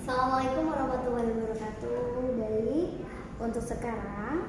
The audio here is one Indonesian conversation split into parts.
Assalamualaikum warahmatullahi wabarakatuh. Untuk sekarang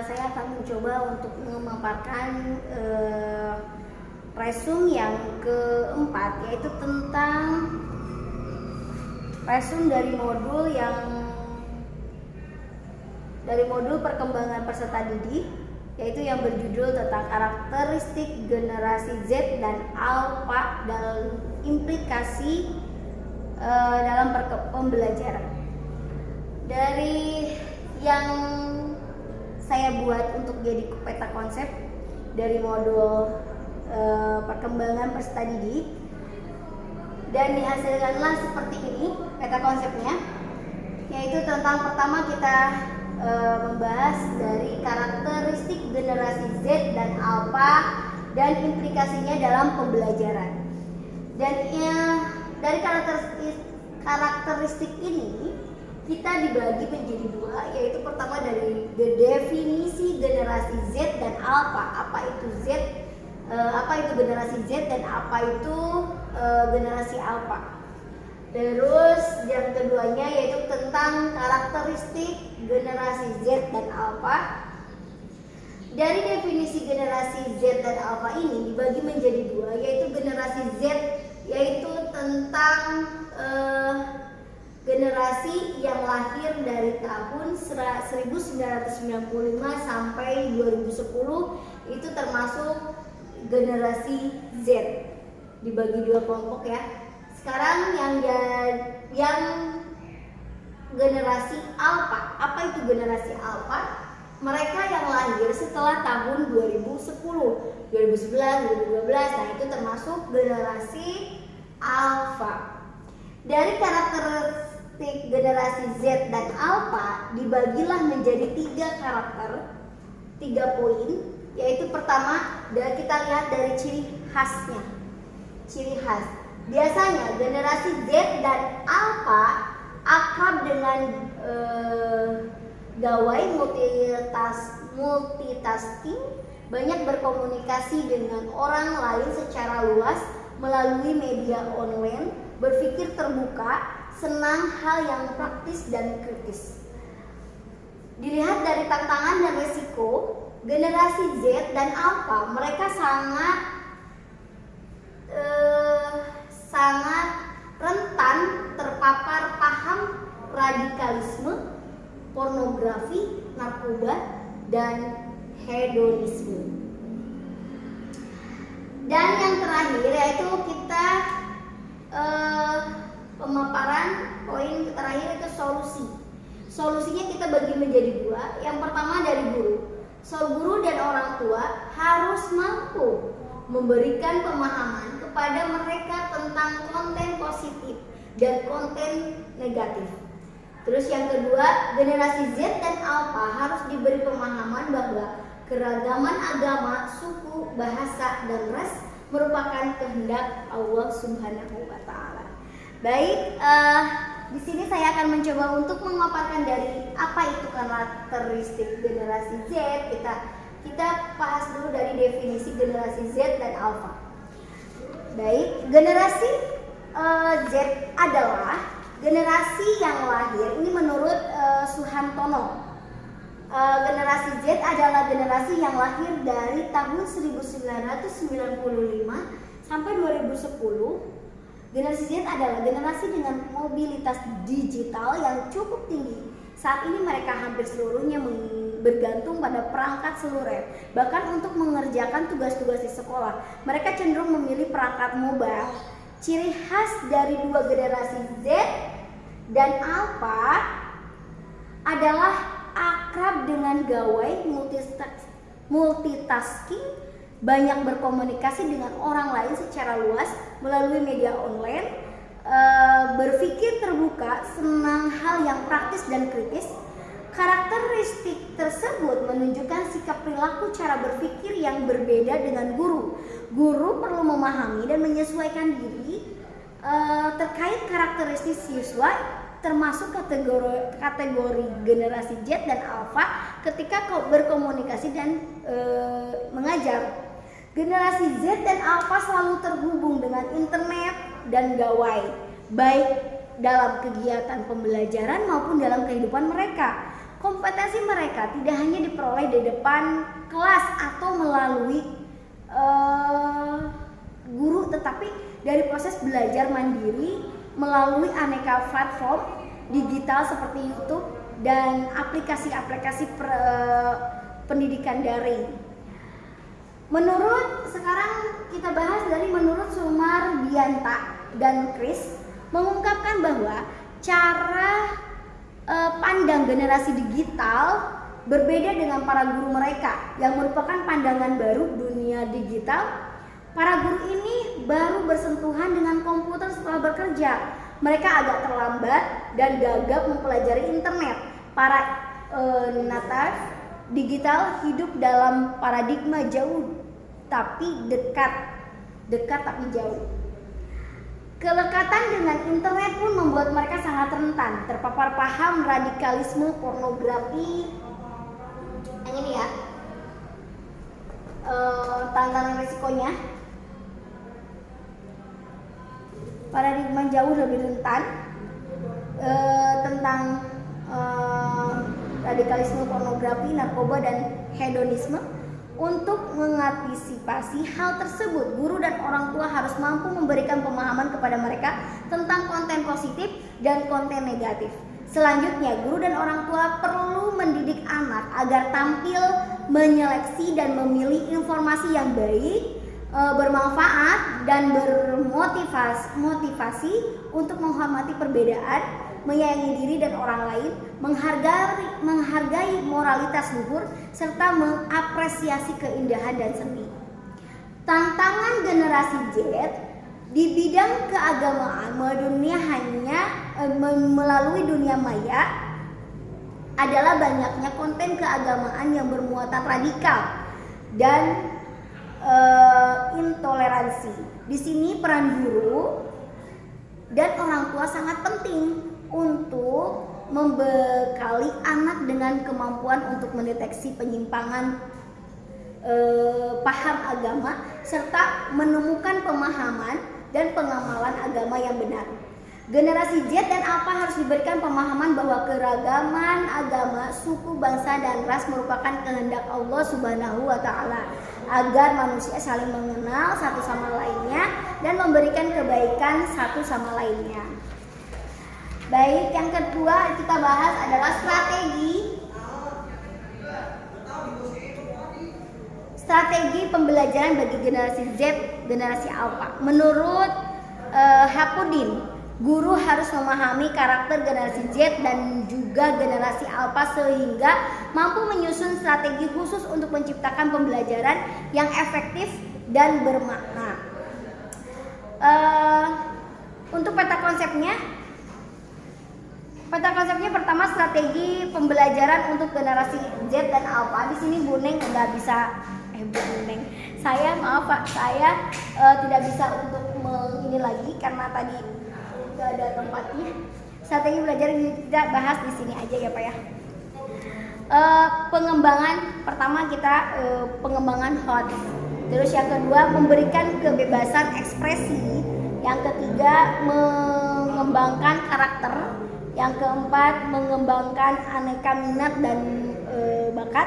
saya akan mencoba untuk memaparkan resume yang keempat, yaitu tentang resume dari modul perkembangan peserta didik, yaitu yang berjudul tentang karakteristik generasi Z dan Alpha dan implikasi dalam pembelajaran. Dari yang saya buat untuk jadi peta konsep dari modul perkembangan peserta didik, dan dihasilkanlah seperti ini peta konsepnya, yaitu tentang pertama kita membahas dari karakteristik generasi Z dan Alpha dan implikasinya dalam pembelajaran. Dan dari karakteristik ini kita dibagi menjadi dua, yaitu pertama dari definisi generasi Z dan Alpha. Apa itu generasi Z dan apa itu generasi Alpha. Terus yang keduanya yaitu tentang karakteristik generasi Z dan Alpha. Dari definisi generasi Z dan Alpha ini dibagi menjadi dua, yaitu generasi Z yaitu tentang generasi yang lahir dari tahun 1995 sampai 2010, itu termasuk generasi Z, dibagi dua kelompok ya. Sekarang yang generasi Alpha. Apa itu generasi Alpha? Mereka yang lahir setelah tahun 2010, 2011, 2012, nah itu termasuk generasi Alpha. Dari karakteristik generasi Z dan Alpha dibagilah menjadi 3 poin, yaitu pertama kita lihat dari ciri khasnya. Ciri khas. Biasanya generasi Z dan Alpha akrab dengan gawai multitasking, banyak berkomunikasi dengan orang lain secara luas melalui media online, berpikir terbuka, senang hal yang praktis dan kritis. Dilihat dari tantangan dan resiko, generasi Z dan Alpha mereka sangat rentan terpapar paham radikalisme, pornografi, narkoba, dan hedonisme. Dan yang terakhir yaitu kita pemaparan poin terakhir itu solusi. Solusinya kita bagi menjadi dua. Yang pertama dari guru. Guru dan orang tua harus mampu memberikan pemahaman kepada mereka tentang konten positif dan konten negatif. Terus yang kedua, generasi Z dan Alpha harus diberi pemahaman bahwa keragaman agama, suku, bahasa, dan ras merupakan kehendak Allah Subhanahu wa Ta'ala. Baik, di sini saya akan mencoba untuk memaparkan dari apa itu karakteristik generasi Z. Kita bahas dulu dari definisi generasi Z dan Alpha. Baik, generasi Z adalah generasi yang lahir, ini menurut Suhantono. Generasi Z adalah generasi yang lahir dari tahun 1995 sampai 2010. Generasi Z adalah generasi dengan mobilitas digital yang cukup tinggi. Saat ini mereka hampir seluruhnya bergantung pada perangkat seluler. Bahkan untuk mengerjakan tugas-tugas di sekolah, mereka cenderung memilih perangkat mobile. Ciri khas dari dua generasi Z dan Alpha adalah akrab dengan gawai multitasking, banyak berkomunikasi dengan orang lain secara luas melalui media online, berpikir terbuka, senang hal yang praktis dan kritis. Karakteristik tersebut menunjukkan sikap perilaku cara berpikir yang berbeda dengan guru. Guru perlu memahami dan menyesuaikan diri terkait karakteristik siswa, termasuk kategori generasi Z dan Alpha ketika berkomunikasi dan mengajar. Generasi Z dan Alpha selalu terhubung dengan internet dan gawai, baik dalam kegiatan pembelajaran maupun dalam kehidupan mereka. Kompetensi mereka tidak hanya diperoleh di depan kelas atau melalui guru, tetapi dari proses belajar mandiri melalui aneka platform digital seperti YouTube dan aplikasi-aplikasi pendidikan daring. Sekarang kita bahas dari menurut Sumar Dianta dan Chris mengungkapkan bahwa cara pandang generasi digital berbeda dengan para guru mereka yang merupakan pandangan baru dunia digital. Para guru ini baru bersentuhan dengan komputer setelah bekerja. Mereka agak terlambat dan gagap mempelajari internet. Para native digital hidup dalam paradigma jauh tapi dekat tapi jauh. Kelekatan dengan internet pun membuat mereka sangat rentan terpapar paham radikalisme pornografi. Yang ini ya, tantangan risikonya. Paradigma jauh lebih rentan tentang radikalisme pornografi, narkoba, dan hedonisme. Untuk mengantisipasi hal tersebut, guru dan orang tua harus mampu memberikan pemahaman kepada mereka tentang konten positif dan konten negatif. Selanjutnya, guru dan orang tua perlu mendidik anak agar tampil menyeleksi dan memilih informasi yang baik, bermanfaat, dan bermotivasi untuk menghormati perbedaan, menyayangi diri dan orang lain, menghargai moralitas luhur, serta mengapresiasi keindahan dan seni. Tantangan generasi Z di bidang keagamaan melalui dunia maya adalah banyaknya konten keagamaan yang bermuatan radikal dan intoleransi. Di sini peran guru dan orang tua sangat penting untuk membekali anak dengan kemampuan untuk mendeteksi penyimpangan paham agama serta menemukan pemahaman dan pengamalan agama yang benar. Generasi Z dan Alpha harus diberikan pemahaman bahwa keragaman agama, suku, bangsa, dan ras merupakan kehendak Allah Subhanahu wa Ta'ala agar manusia saling mengenal satu sama lainnya dan memberikan kebaikan satu sama lainnya. Baik, yang kedua kita bahas adalah strategi pembelajaran bagi generasi Z, generasi Alpha. Menurut Hapudin, guru harus memahami karakter generasi Z dan juga generasi Alpha sehingga mampu menyusun strategi khusus untuk menciptakan pembelajaran yang efektif dan bermakna. Untuk peta konsepnya pertama, strategi pembelajaran untuk generasi Z dan Alpha. Di sini Bu Neng nggak bisa, saya maaf Pak, saya tidak bisa untuk ini lagi karena tadi nggak ada tempatnya. Strategi belajar kita bahas di sini aja ya Pak ya. Pengembangan pertama kita pengembangan hot. Terus yang kedua memberikan kebebasan ekspresi. Yang ketiga mengembangkan karakter. Yang keempat mengembangkan aneka minat dan bakat.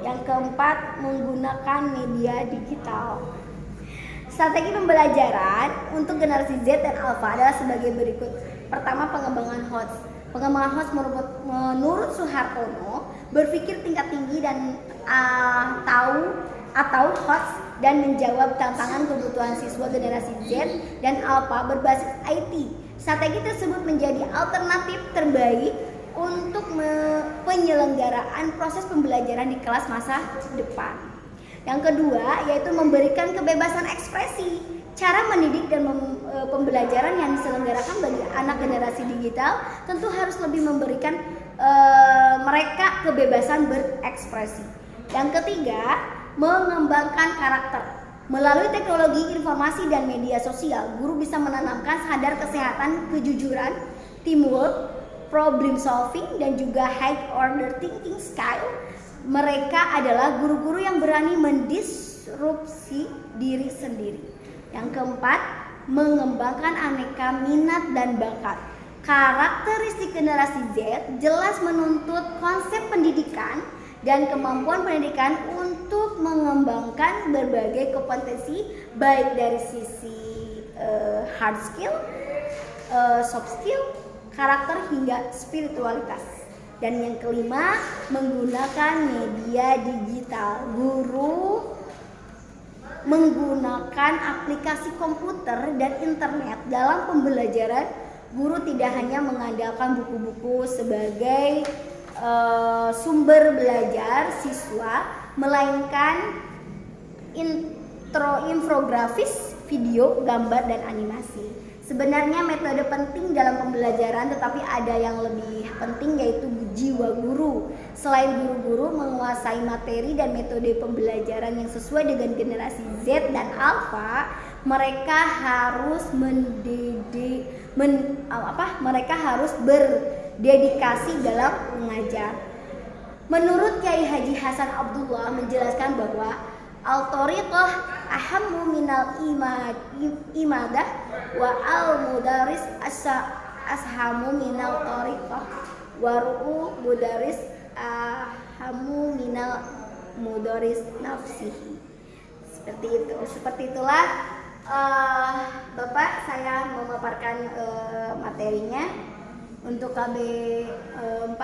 Yang keempat menggunakan media digital. Strategi pembelajaran untuk generasi Z dan Alpha adalah sebagai berikut. Pertama, pengembangan HOTS. Pengembangan HOTS menurut Suhartono berpikir tingkat tinggi dan atau HOTS dan menjawab tantangan kebutuhan siswa generasi Z dan Alpha berbasis IT. Strategi tersebut menjadi alternatif terbaik untuk penyelenggaraan proses pembelajaran di kelas masa depan. Yang kedua yaitu memberikan kebebasan ekspresi. Cara mendidik dan pembelajaran yang diselenggarakan bagi anak generasi digital tentu harus lebih memberikan mereka kebebasan berekspresi. Yang ketiga, mengembangkan karakter. Melalui teknologi informasi dan media sosial, guru bisa menanamkan sadar kesehatan, kejujuran, teamwork, problem solving, dan juga high order thinking style. Mereka adalah guru-guru yang berani mendisrupsi diri sendiri. Yang keempat, mengembangkan aneka minat dan bakat. Karakteristik generasi Z jelas menuntut konsep pendidikan dan kemampuan pendidikan untuk mengembangkan berbagai kompetensi baik dari sisi hard skill, soft skill, karakter hingga spiritualitas. Dan yang kelima, menggunakan media digital. Guru menggunakan aplikasi komputer dan internet dalam pembelajaran. Guru tidak hanya mengandalkan buku-buku sebagai sumber belajar siswa, melainkan infografis, video, gambar, dan animasi. Sebenarnya metode penting dalam pembelajaran, tetapi ada yang lebih penting, yaitu jiwa guru. Selain guru-guru menguasai materi dan metode pembelajaran yang sesuai dengan generasi Z dan Alpha, mereka harus mereka harus berdedikasi dalam mengajar. Menurut Kiai Haji Hasan Abdullah menjelaskan bahwa al-thariqah ahammu minal imadah wa al-mudaris ashamu minal thariqah wa ru'u mudaris ahammu minal mudaris nafsihi. Seperti itulah Bapak, saya memaparkan materinya untuk KB 4.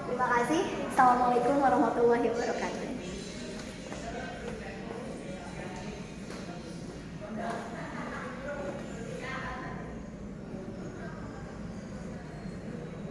Terima kasih. Assalamualaikum warahmatullahi wabarakatuh.